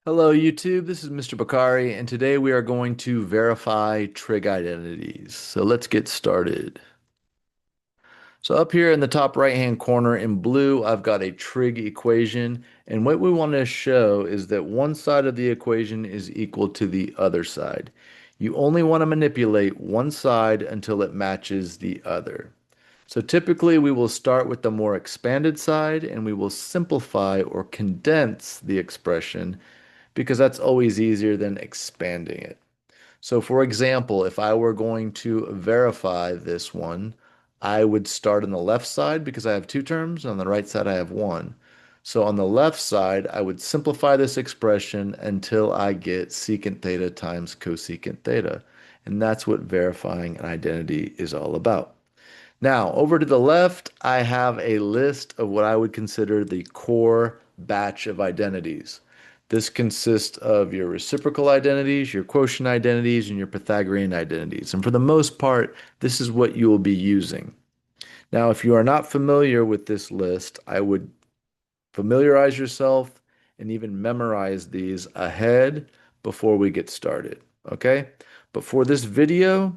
Hello YouTube, this is Mr. Bakari, and today we are going to verify trig identities. So let's get started. So up here in the top right hand corner in blue, I've got a trig equation, and what we want to show is that one side of the equation is equal to the other side. You only want to manipulate one side until it matches the other. So typically we will start with the more expanded side and we will simplify or condense the expression because that's always easier than expanding it. So for example, if I were going to verify this one, I would start on the left side because I have two terms, and on the right side I have one. So on the left side, I would simplify this expression until I get secant theta times cosecant theta. And that's what verifying an identity is all about. Now, over to the left, I have a list of what I would consider the core batch of identities. This consists of your reciprocal identities, your quotient identities, and your Pythagorean identities. And for the most part, this is what you will be using. Now, if you are not familiar with this list, I would familiarize yourself and even memorize these ahead before we get started. Okay? But for this video,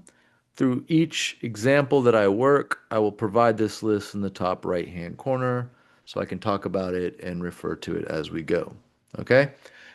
through each example that I work, I will provide this list in the top right-hand corner so I can talk about it and refer to it as we go. Okay?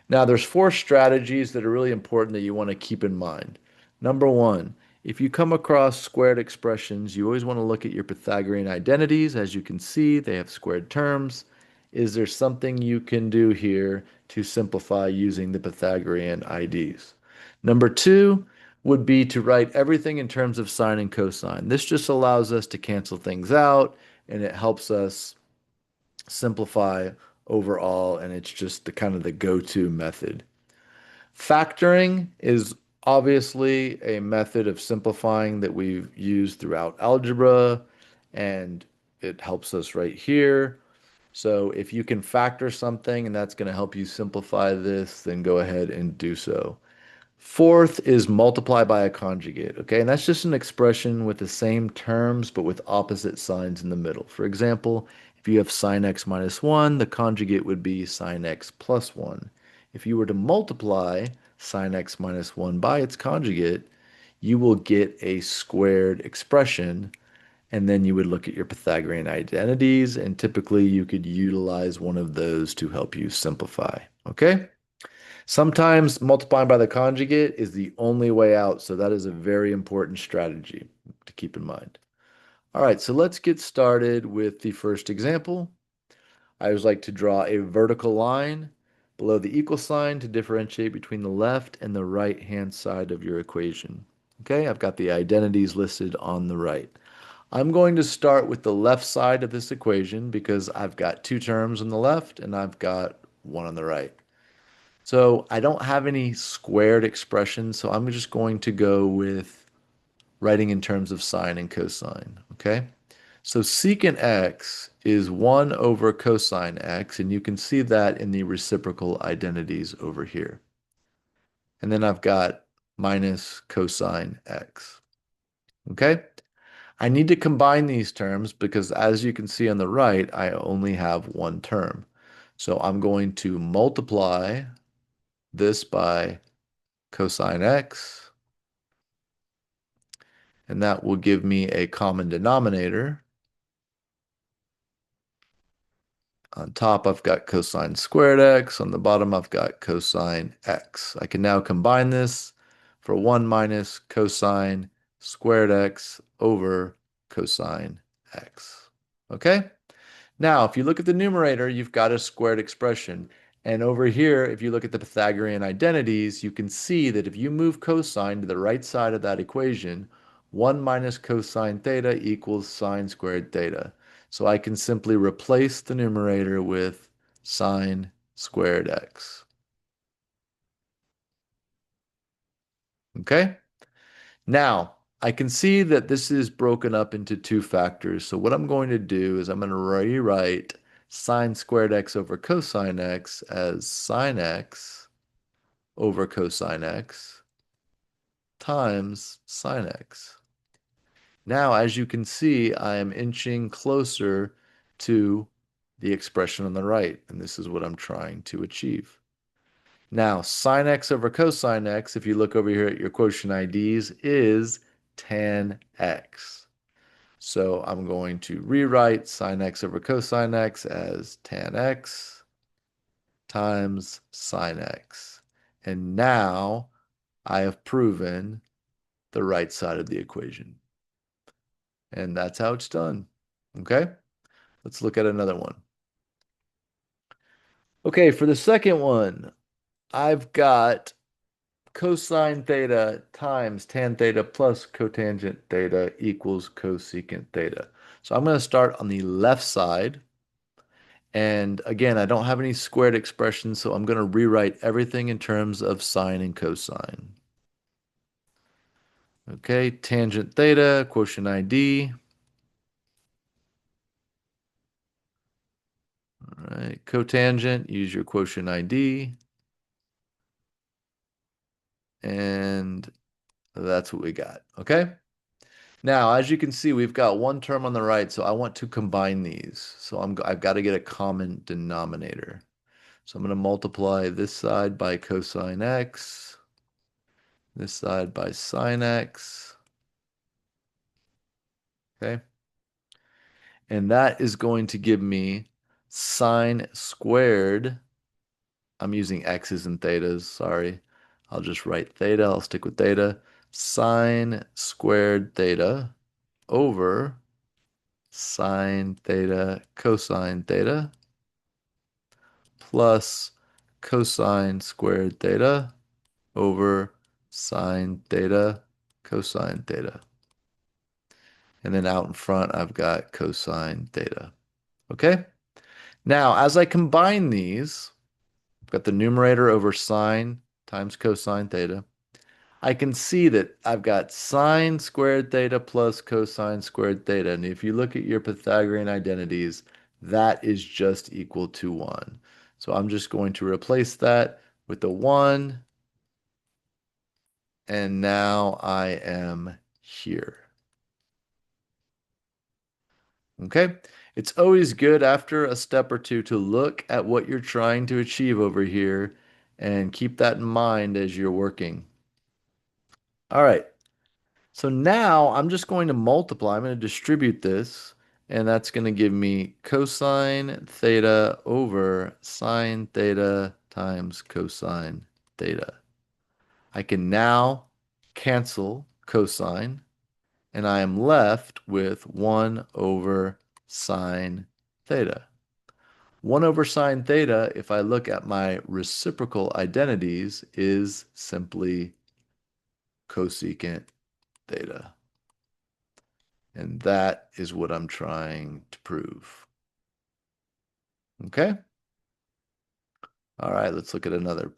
Now, there's four strategies that are really important that you want to keep in mind. Number one, if you come across squared expressions, you always want to look at your Pythagorean identities. As you can see, they have squared terms. Is there something you can do here to simplify using the Pythagorean IDs? Number two would be to write everything in terms of sine and cosine. This just allows us to cancel things out and it helps us simplify overall, and it's just the kind of the go-to method. Factoring is obviously a method of simplifying that we've used throughout algebra, and it helps us right here. So if you can factor something and that's going to help you simplify this, then go ahead and do so. Fourth is multiply by a conjugate, okay? And that's just an expression with the same terms but with opposite signs in the middle. For example, if you have sine x minus 1, the conjugate would be sine x plus 1. If you were to multiply sine x minus 1 by its conjugate, you will get a squared expression, and then you would look at your Pythagorean identities, and typically you could utilize one of those to help you simplify, okay? Sometimes multiplying by the conjugate is the only way out, so that is a very important strategy to keep in mind. All right, so let's get started with the first example. I always like to draw a vertical line below the equal sign to differentiate between the left and the right-hand side of your equation. Okay, I've got the identities listed on the right. I'm going to start with the left side of this equation because I've got two terms on the left and I've got one on the right. So I don't have any squared expressions, so I'm just going to go with writing in terms of sine and cosine, okay? So secant x is 1 over cosine x, and you can see that in the reciprocal identities over here. And then I've got minus cosine x, okay? I need to combine these terms because as you can see on the right, I only have one term. So I'm going to multiply this by cosine x, and that will give me a common denominator. On top, I've got cosine squared x. On the bottom, I've got cosine x. I can now combine this for 1 minus cosine squared x over cosine x. Okay? Now, if you look at the numerator, you've got a squared expression. And over here, if you look at the Pythagorean identities, you can see that if you move cosine to the right side of that equation, 1 minus cosine theta equals sine squared theta. So I can simply replace the numerator with sine squared x. Okay? Now, I can see that this is broken up into two factors. So what I'm going to do is I'm going to rewrite sine squared x over cosine x as sine x over cosine x times sine x. Now, as you can see, I am inching closer to the expression on the right, and this is what I'm trying to achieve. Now, sine x over cosine x, if you look over here at your quotient IDs, is tan x. So I'm going to rewrite sine x over cosine x as tan x times sine x. And now I have proven the right side of the equation. And that's how it's done. Okay, let's look at another one. Okay, for the second one, I've got cosine theta times tan theta plus cotangent theta equals cosecant theta. So I'm going to start on the left side. And again, I don't have any squared expressions, so I'm going to rewrite everything in terms of sine and cosine. Okay, tangent theta, quotient ID. All right, cotangent, use your quotient ID. And that's what we got. Okay. Now, as you can see, we've got one term on the right, so I want to combine these. So I've got to get a common denominator. So I'm going to multiply this side by cosine x, this side by sine x. Okay. And that is going to give me sine squared. I'm using x's and thetas, sorry. I'll just write theta, I'll stick with theta. Sine squared theta over sine theta cosine theta plus cosine squared theta over sine theta cosine theta. And then out in front, I've got cosine theta. Okay? Now, as I combine these, I've got the numerator over sine times cosine theta. I can see that I've got sine squared theta plus cosine squared theta. And if you look at your Pythagorean identities, that is just equal to 1. So I'm just going to replace that with the 1. And now I am here. Okay? It's always good after a step or two to look at what you're trying to achieve over here and keep that in mind as you're working. All right. So now I'm just going to multiply. I'm going to distribute this, and that's going to give me cosine theta over sine theta times cosine theta. I can now cancel cosine, and I am left with 1 over sine theta. 1 over sine theta, if I look at my reciprocal identities, is simply cosecant theta. And that is what I'm trying to prove. Okay? All right, let's look at another.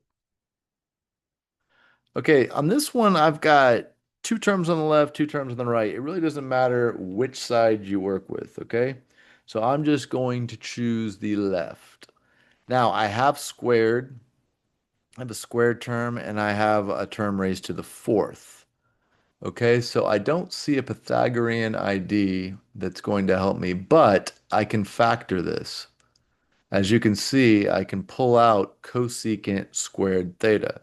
Okay, on this one, I've got two terms on the left, two terms on the right. It really doesn't matter which side you work with, okay? So I'm just going to choose the left. Now, I have a squared term, and I have a term raised to the fourth. Okay, so I don't see a Pythagorean ID that's going to help me, but I can factor this. As you can see, I can pull out cosecant squared theta.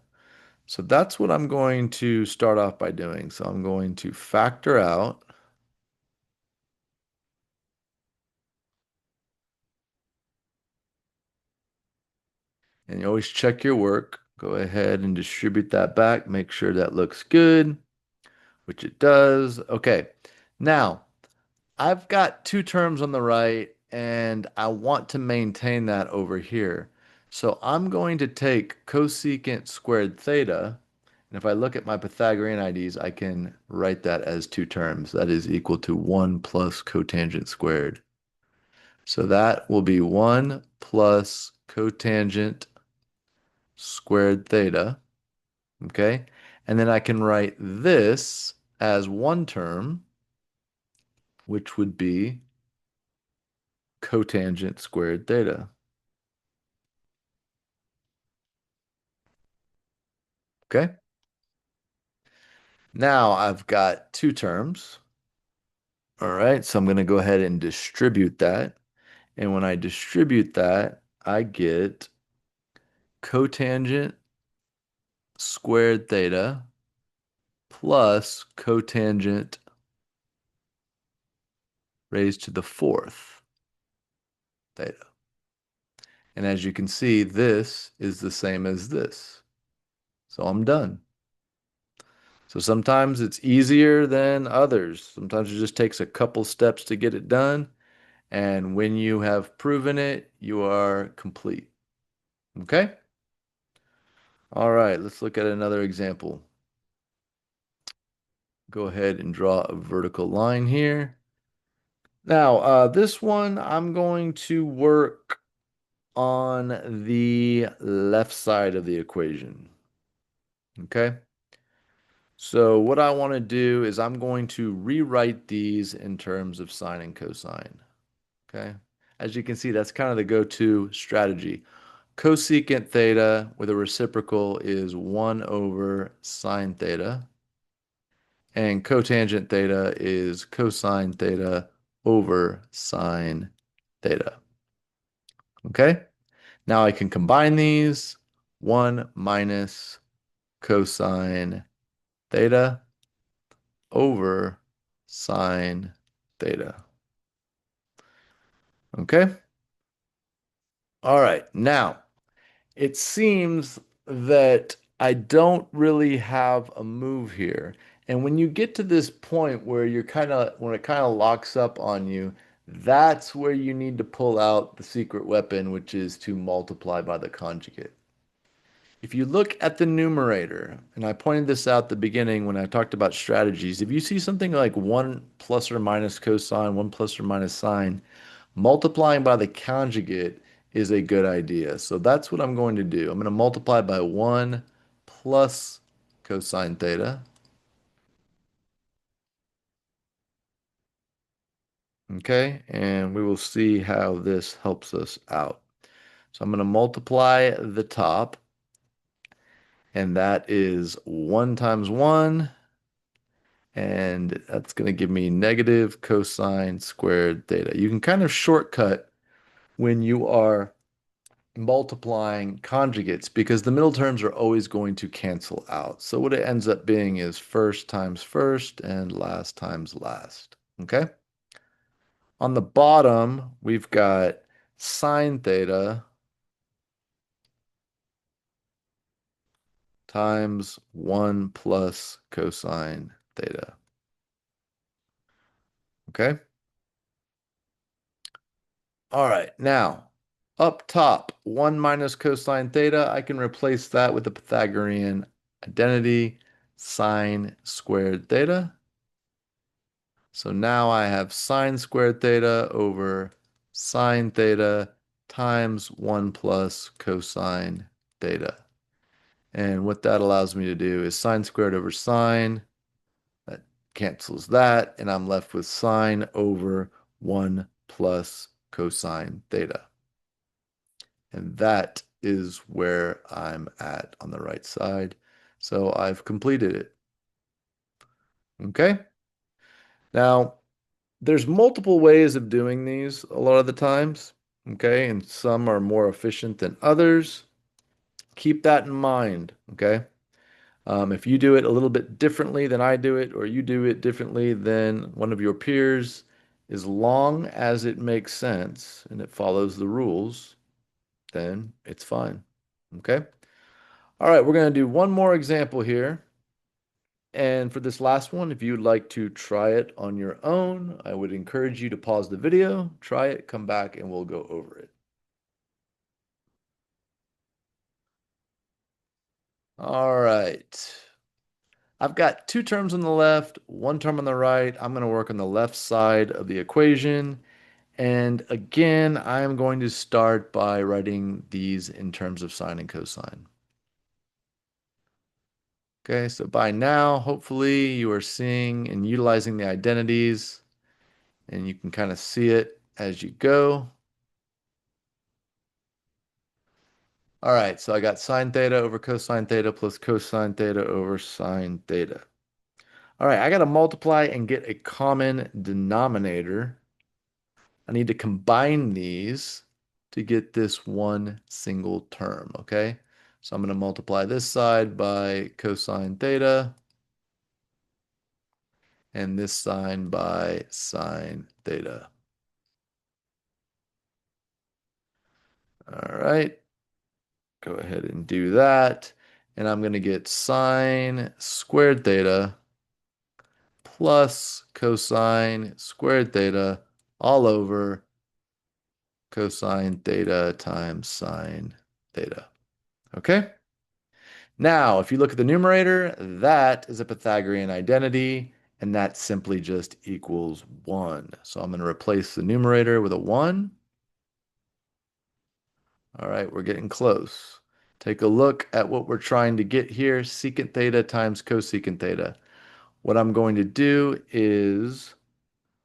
So that's what I'm going to start off by doing. So I'm going to factor out, and you always check your work. Go ahead and distribute that back. Make sure that looks good, which it does. Okay, now I've got two terms on the right, and I want to maintain that over here. So I'm going to take cosecant squared theta. And if I look at my Pythagorean IDs, I can write that as two terms. That is equal to 1 plus cotangent squared. So that will be 1 plus cotangent squared theta. Okay. And then I can write this as one term, which would be cotangent squared theta. Okay. Now I've got two terms. All right. So I'm going to go ahead and distribute that. And when I distribute that, I get cotangent squared theta plus cotangent raised to the fourth theta. And as you can see, this is the same as this. So I'm done. So sometimes it's easier than others. Sometimes it just takes a couple steps to get it done. And when you have proven it, you are complete. Okay? All right, let's look at another example. Go ahead and draw a vertical line here. Now, this one, I'm going to work on the left side of the equation. Okay? So what I want to do is I'm going to rewrite these in terms of sine and cosine. Okay? As you can see, that's kind of the go-to strategy. Cosecant theta with a reciprocal is 1 over sine theta. And cotangent theta is cosine theta over sine theta. Okay? Now I can combine these. 1 minus cosine theta over sine theta. Okay? All right. Now, it seems that I don't really have a move here. And when you get to this point where when it kind of locks up on you, that's where you need to pull out the secret weapon, which is to multiply by the conjugate. If you look at the numerator, and I pointed this out at the beginning when I talked about strategies, if you see something like 1 plus or minus cosine, 1 plus or minus sine, multiplying by the conjugate is a good idea. So that's what I'm going to do. I'm going to multiply by 1 plus cosine theta. Okay, and we will see how this helps us out. So I'm going to multiply the top, and that is 1 times 1. And that's going to give me negative cosine squared theta. You can kind of shortcut when you are multiplying conjugates because the middle terms are always going to cancel out. So what it ends up being is first times first and last times last. Okay? On the bottom, we've got sine theta times 1 plus cosine theta. Okay? All right, now up top, 1 minus cosine theta, I can replace that with the Pythagorean identity, sine squared theta. So now I have sine squared theta over sine theta times 1 plus cosine theta. And what that allows me to do is sine squared over sine, that cancels that, and I'm left with sine over 1 plus cosine theta. And that is where I'm at on the right side. So I've completed it. Okay. Now, there's multiple ways of doing these a lot of the times. Okay. And some are more efficient than others. Keep that in mind. Okay. If you do it a little bit differently than I do it, or you do it differently than one of your peers, as long as it makes sense and it follows the rules, then it's fine. Okay. All right, we're going to do one more example here. And for this last one, if you'd like to try it on your own, I would encourage you to pause the video, try it, come back, and we'll go over it. All right. I've got two terms on the left, one term on the right. I'm going to work on the left side of the equation. And again, I'm going to start by writing these in terms of sine and cosine. Okay, so by now, hopefully you are seeing and utilizing the identities, and you can kind of see it as you go. All right, so I got sine theta over cosine theta plus cosine theta over sine theta. All right, I got to multiply and get a common denominator. I need to combine these to get this one single term, okay? So I'm going to multiply this side by cosine theta and this side by sine theta. All right, go ahead and do that. And I'm going to get sine squared theta plus cosine squared theta all over cosine theta times sine theta. Okay? Now, if you look at the numerator, that is a Pythagorean identity, and that simply just equals 1. So I'm going to replace the numerator with a 1. All right, we're getting close. Take a look at what we're trying to get here, secant theta times cosecant theta. What I'm going to do is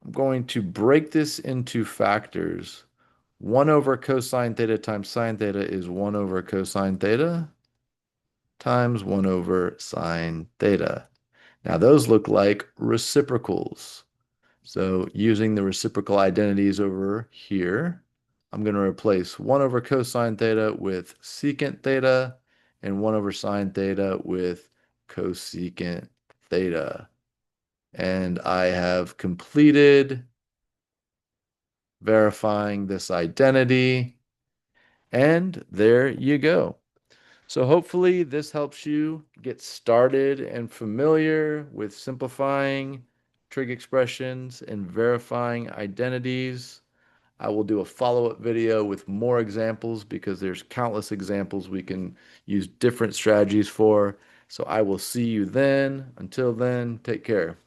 I'm going to break this into factors. 1 over cosine theta times sine theta is 1 over cosine theta times 1 over sine theta. Now those look like reciprocals. So using the reciprocal identities over here, I'm going to replace 1 over cosine theta with secant theta and 1 over sine theta with cosecant theta. And I have completed verifying this identity. And there you go. So hopefully this helps you get started and familiar with simplifying trig expressions and verifying identities. I will do a follow-up video with more examples because there's countless examples we can use different strategies for. So I will see you then. Until then, take care.